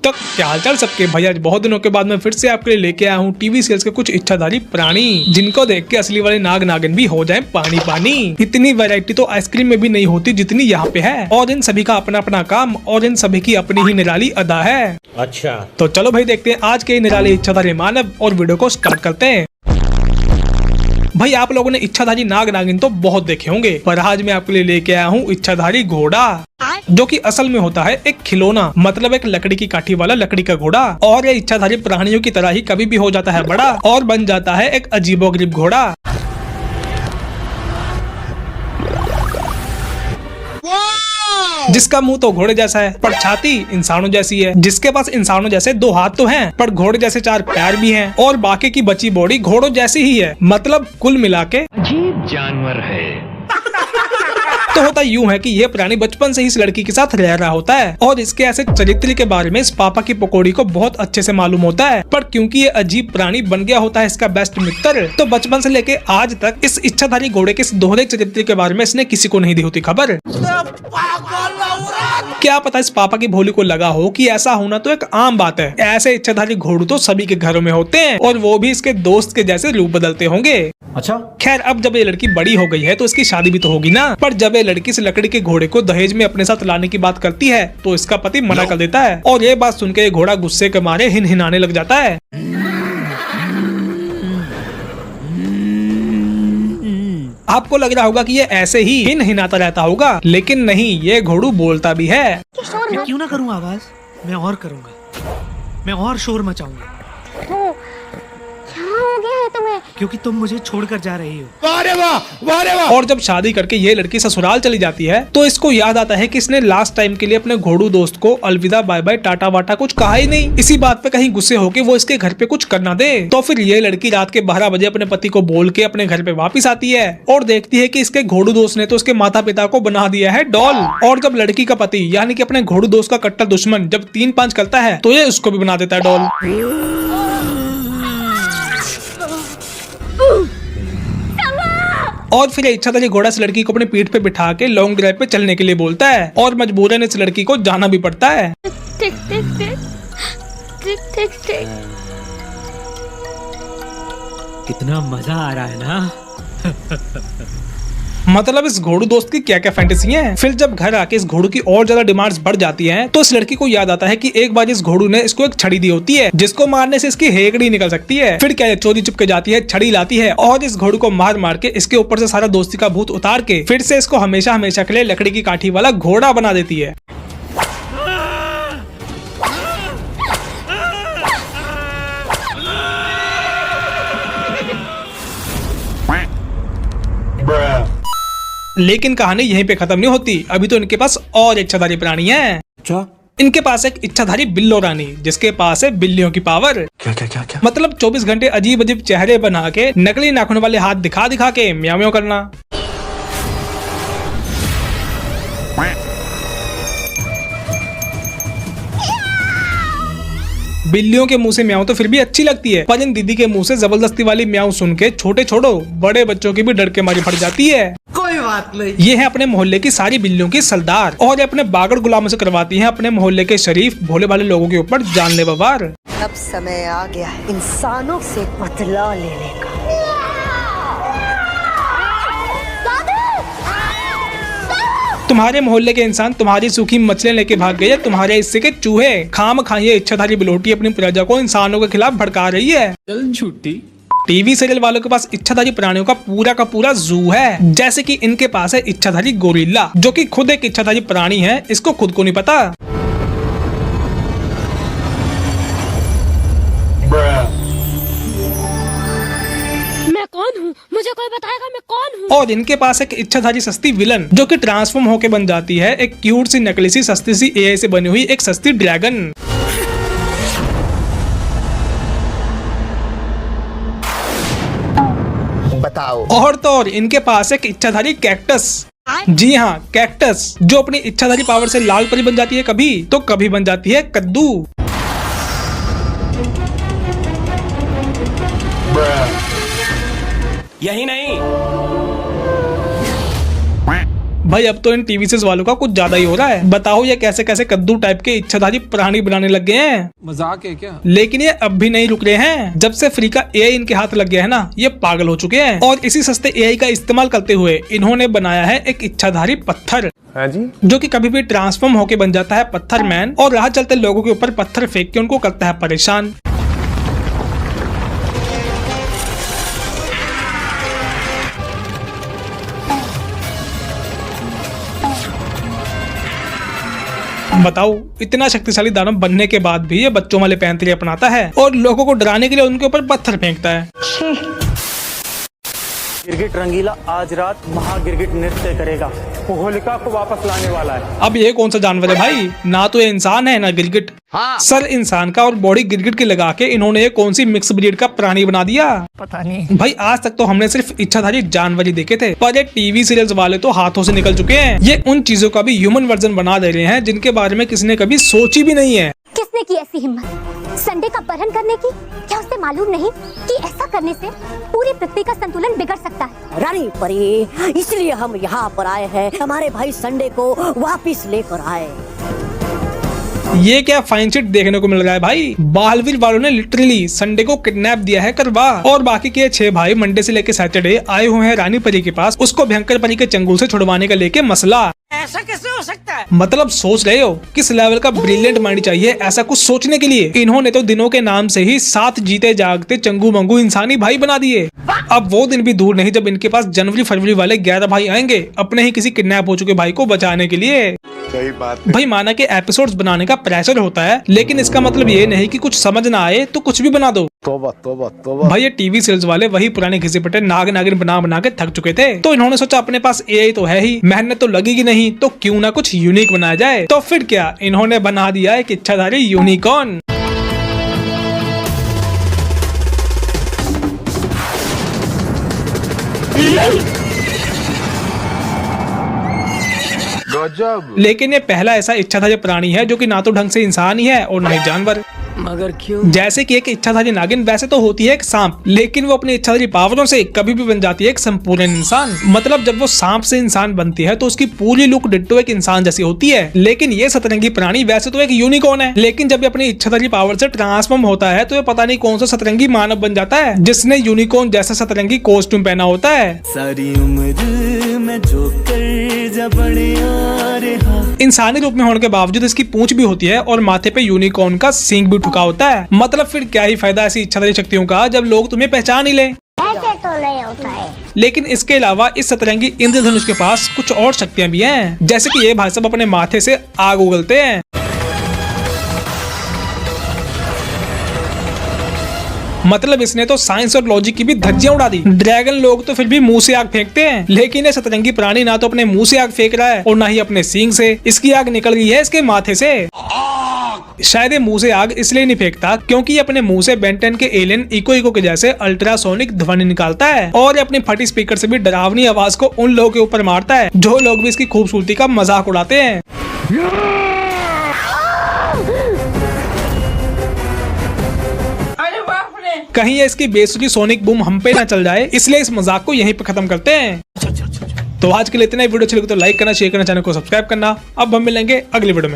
तक क्या हालचाल सबके भैया, बहुत दिनों के बाद मैं फिर से आपके लिए लेके आया हूँ टीवी सीरियल्स के कुछ इच्छाधारी प्राणी, जिनको देख के असली वाले नाग नागिन भी हो जाए पानी पानी। इतनी वैरायटी तो आइसक्रीम में भी नहीं होती जितनी यहाँ पे है, और इन सभी का अपना अपना काम और इन सभी की अपनी ही निराली अदा है। अच्छा तो चलो भाई देखते हैं आज के निराले इच्छाधारी मानव और वीडियो को स्टार्ट करते हैं। भाई आप लोगों ने इच्छाधारी नाग नागिन तो बहुत देखे होंगे, पर आज मैं आपके लिए लेके आया हूँ इच्छाधारी घोड़ा, जो कि असल में होता है एक खिलौना, मतलब एक लकड़ी की काठी वाला लकड़ी का घोड़ा। और ये इच्छाधारी प्राणियों की तरह ही कभी भी हो जाता है बड़ा और बन जाता है एक अजीबोगरीब घोड़ा। जिसका मुंह तो घोड़े जैसा है पर छाती इंसानों जैसी है, जिसके पास इंसानों जैसे 2 हाथ तो हैं पर घोड़े जैसे 4 पैर भी हैं, और बाकी की बची बॉडी घोड़ों जैसी ही है। मतलब कुल मिला के अजीब जानवर है। तो होता यूं है कि यह प्राणी बचपन से ही इस लड़की के साथ रह रहा होता है और इसके ऐसे चरित्र के बारे में इस पापा की पकौड़ी को बहुत अच्छे से मालूम होता है। पर क्योंकि ये अजीब प्राणी बन गया होता है इसका बेस्ट मित्र, तो बचपन से लेके आज तक इस इच्छाधारी घोड़े के इस दोहरे चरित्र के बारे में इसने किसी को नहीं दी होती खबर। क्या पता इस पापा की भोली को लगा हो कि ऐसा होना तो एक आम बात है, ऐसे इच्छाधारी घोड़े तो सभी के घरों में होते हैं और वो भी इसके दोस्त के जैसे रूप बदलते होंगे। अच्छा खैर अब जब ये लड़की बड़ी हो गई है तो इसकी शादी भी तो होगी ना। पर जब ये लड़की इस लकड़ी के घोड़े को दहेज में अपने साथ लाने की बात करती है तो इसका पति मना कर देता है, और ये बात सुनकर ये घोड़ा गुस्से के मारे हिनहिनाने लग जाता है। आपको लग रहा होगा कि ये ऐसे ही हिनहिनाता रहता होगा, लेकिन नहीं, ये घोड़ू बोलता भी है। मैं क्यों ना करूं आवाज, मैं और करूंगा, मैं और शोर मचाऊंगा। क्या हो गया है तुम्हें? क्योंकि तुम मुझे छोड़कर जा रही हो। वाह वाह। और जब शादी करके ये लड़की ससुराल चली जाती है तो इसको याद आता है कि इसने लास्ट टाइम के लिए अपने घोड़ू दोस्त को अलविदा बाय बाय टाटा वाटा कुछ कहा ही नहीं। इसी बात पे कहीं गुस्से होके वो इसके घर पे कुछ करना दे, तो फिर ये लड़की रात के 12 बजे अपने पति को बोल के अपने घर पे वापस आती है और देखती है कि इसके घोड़ू दोस्त ने तो उसके माता पिता को बना दिया है डॉल। और जब लड़की का पति यानी कि अपने घोड़ू दोस्त का कट्टर दुश्मन जब 3-5 करता है तो ये उसको भी बना देता है डॉल। और फिर इच्छाधारी घोड़ा इस लड़की को अपनी पीठ पे बिठा के लॉन्ग ड्राइव पे चलने के लिए बोलता है, और मजबूरन इस लड़की को जाना भी पड़ता है। टिक टिक टिक टिक टिक टिक। कितना मजा आ रहा है ना। मतलब इस घोड़ू दोस्त की क्या क्या फैंटेसी है। फिर जब घर आके इस घोड़ू की और ज्यादा डिमांड्स बढ़ जाती हैं, तो इस लड़की को याद आता है कि एक बार इस घोड़ू ने इसको एक छड़ी दी होती है जिसको मारने से इसकी हेकड़ी निकल सकती है। फिर क्या चोरी चुपके जाती है, छड़ी लाती है और इस घोड़ू को मार मार के इसके ऊपर से सारा दोस्ती का भूत उतार के फिर से इसको हमेशा हमेशा के लिए लकड़ी की काठी वाला घोड़ा बना देती है। लेकिन कहानी यहीं पे खत्म नहीं होती, अभी तो इनके पास और इच्छाधारी प्राणी हैं। अच्छा इनके पास एक इच्छाधारी बिल्लो रानी, जिसके पास है बिल्लियों की पावर। क्या मतलब 24 घंटे अजीब अजीब चेहरे बना के नकली नाखून वाले हाथ दिखा दिखा के म्याऊ म्याऊ करना। बिल्लियों के मुंह से म्याऊ तो फिर भी अच्छी लगती है, पर इन दीदी के मुंह से जबरदस्ती वाली म्याऊ सुन के छोटे छोड़ो बड़े बच्चों की भी डर के मारी फट जाती है। कोई बात नहीं। ये है अपने मोहल्ले की सारी बिल्लियों की सरदार, और ये अपने बागड़ गुलामों से करवाती हैं अपने मोहल्ले के शरीफ भोले भाले लोगों के ऊपर जानलेवा वार। अब समय आ गया है इंसानों से बदला लेने का। तुम्हारे मोहल्ले के इंसान तुम्हारी सूखी मछलियां लेके भाग गए, तुम्हारे हिस्से के चूहे खाम खाइए इच्छाधारी बिलोटी अपनी प्रजा को इंसानों के खिलाफ भड़का रही है। चल झूठी। टीवी सीरियल वालों के पास इच्छाधारी प्राणियों का पूरा जू है, जैसे कि इनके पास है इच्छाधारी गोरिल्ला, जो कि खुद एक इच्छाधारी प्राणी है, इसको खुद को नहीं पता। मैं कौन हूँ? मुझे कोई बताएगा मैं कौन हूँ? और इनके पास एक इच्छाधारी सस्ती विलन, जो कि ट्रांसफॉर्म होके बन जाती है एक क्यूट सी नकली सी सस्ती सी एआई से बनी हुई एक सस्ती ड्रैगन। बताओ। और तो और इनके पास एक इच्छाधारी कैक्टस, जी हाँ कैक्टस, जो अपनी इच्छाधारी पावर से लाल परी बन जाती है कभी तो कभी बन जाती है कद्दू। यही नहीं भाई अब तो इन टीवी सीरीज वालों का कुछ ज्यादा ही हो रहा है। बताओ ये कैसे कैसे कद्दू टाइप के इच्छाधारी प्राणी बनाने लग गए हैं। मजाक है क्या? लेकिन ये अब भी नहीं रुक रहे हैं। जब से फ्री का एआई इनके हाथ लग गया है ना, ये पागल हो चुके हैं। और इसी सस्ते एआई का इस्तेमाल करते हुए इन्होंने बनाया है एक इच्छाधारी पत्थर, हाँ जी, जो कि कभी भी ट्रांसफॉर्म होके बन जाता है पत्थर मैन और राह चलते लोगों के ऊपर पत्थर फेंक के उनको करता है परेशान। बताओ, इतना शक्तिशाली दानव बनने के बाद भी ये बच्चों वाले पैंतरे अपनाता है और लोगों को डराने के लिए उनके ऊपर पत्थर फेंकता है। गिरगिट रंगीला आज रात महागिरगिट नृत्य करेगा, वो होलिका को वापस लाने वाला है। अब ये कौन सा जानवर है भाई? ना तो ये इंसान है ना गिरगिट। हाँ। सर इंसान का और बॉडी गिरगिट की लगा के इन्होंने ये कौन सी मिक्स ब्रीड का प्राणी बना दिया? पता नहीं भाई, आज तक तो हमने सिर्फ इच्छाधारी जानवर ही देखे थे, पर ये टीवी सीरियल्स वाले तो हाथों से निकल चुके हैं। ये उन चीजों का भी ह्यूमन वर्जन बना दे रहे हैं जिनके बारे में किसी ने कभी सोची भी नहीं है। किसने की ऐसी हिम्मत संडे का अपहरण करने की? क्या उसे मालूम नहीं कि ऐसा करने से पूरी पृथ्वी का संतुलन बिगड़ सकता है? रानी परी, इसलिए हम यहाँ पर आए हैं, हमारे भाई संडे को वापिस लेकर आए। ये क्या फाइन चिट देखने को मिल रहा है भाई? बालवीर वालों ने लिटरली संडे को किडनैप दिया है करवा, और बाकी के 6 भाई मंडे से लेके सैटरडे आए हुए हैं रानी परी के पास उसको भयंकर परी के चंगुल से छुड़वाने का लेके मसला। ऐसा कैसे हो सकता है? मतलब सोच रहे हो किस लेवल का ब्रिलियंट माइंड चाहिए ऐसा कुछ सोचने के लिए? इन्होंने तो दिनों के नाम से ही 7 जीते जागते चंगू मंगू इंसानी भाई बना दिए। अब वो दिन भी दूर नहीं जब इनके पास जनवरी फरवरी वाले 11 भाई आएंगे अपने ही किसी किडनैप हो चुके भाई को बचाने के लिए। सही बात है। भाई माना कि एपिसोड्स बनाने का प्रेशर होता है, लेकिन इसका मतलब ये नहीं कि कुछ समझ ना आए तो कुछ भी बना दो। तोबा तोबा तोबा। भाई ये टीवी सीरियल्स वाले वही पुराने घिसे पिटे नाग नागिन बना बना के थक चुके थे, तो इन्होंने सोचा अपने पास एआई तो है ही, मेहनत तो लगेगी नहीं, तो क्यों ना कुछ यूनिक बनाया जाए। तो फिर क्या, इन्होंने बना दिया एक इच्छाधारी यूनिकॉर्न। गजब। लेकिन ये पहला ऐसा इच्छाधारी प्राणी है जो कि ना तो ढंग से इंसान ही है और ना ही जानवर। मगर क्यों? जैसे कि एक इच्छाधारी नागिन वैसे तो होती है एक सांप, लेकिन वो अपनी इच्छाधारी पावरों से कभी भी बन जाती है एक संपूर्ण इंसान। मतलब जब वो सांप से इंसान बनती है तो उसकी पूरी लुक डिट्टो एक इंसान जैसी होती है। लेकिन ये सतरंगी प्राणी वैसे तो एक यूनिकॉर्न है, लेकिन जब ये अपनी इच्छाधारी पावर से ट्रांसफॉर्म होता है तो ये पता नहीं कौन सा सतरंगी मानव बन जाता है जिसने यूनिकॉर्न जैसा सतरंगी कॉस्ट्यूम पहना होता है। सारी उम्र में जो कर जब इंसानी रूप में होने के बावजूद इसकी पूंछ भी होती है और माथे पे यूनिकॉर्न का सींग भी ठुका होता है। मतलब फिर क्या ही फायदा ऐसी इच्छाधारी शक्तियों का जब लोग तुम्हें पहचान ही ले। ऐसे तो नहीं होता है। लेकिन इसके अलावा इस सतरंगी इंद्रधनुष के पास कुछ और शक्तियां भी हैं, जैसे कि ये भाई साहब अपने माथे से आग उगलते हैं। मतलब इसने तो साइंस और लॉजिक की भी धज्जियां उड़ा दी। ड्रैगन लोग तो फिर भी मुंह से आग फेंकते हैं, लेकिन ये सतरंगी प्राणी ना तो अपने मुंह से आग फेंक रहा है और ना ही अपने सींग से। इसकी आग निकल रही है इसके माथे से। शायद ये मुंह से आग इसलिए नहीं फेंकता क्योंकि ये अपने मुंह से बेन 10 के एलियन इको के जैसे अल्ट्रासोनिक ध्वनि निकालता है और अपनी फटी स्पीकर से भी डरावनी आवाज को उन लोगों के ऊपर मारता है जो लोग भी इसकी खूबसूरती का मजाक उड़ाते हैं। कहीं ये इसकी बेसुरी सोनिक बूम हम पे ना चल जाए, इसलिए इस मजाक को यहीं पे खत्म करते हैं। तो आज के लिए इतना ही। वीडियो अच्छी लगे तो लाइक करना, शेयर करना, चैनल को सब्सक्राइब करना। अब हम मिलेंगे अगली वीडियो में।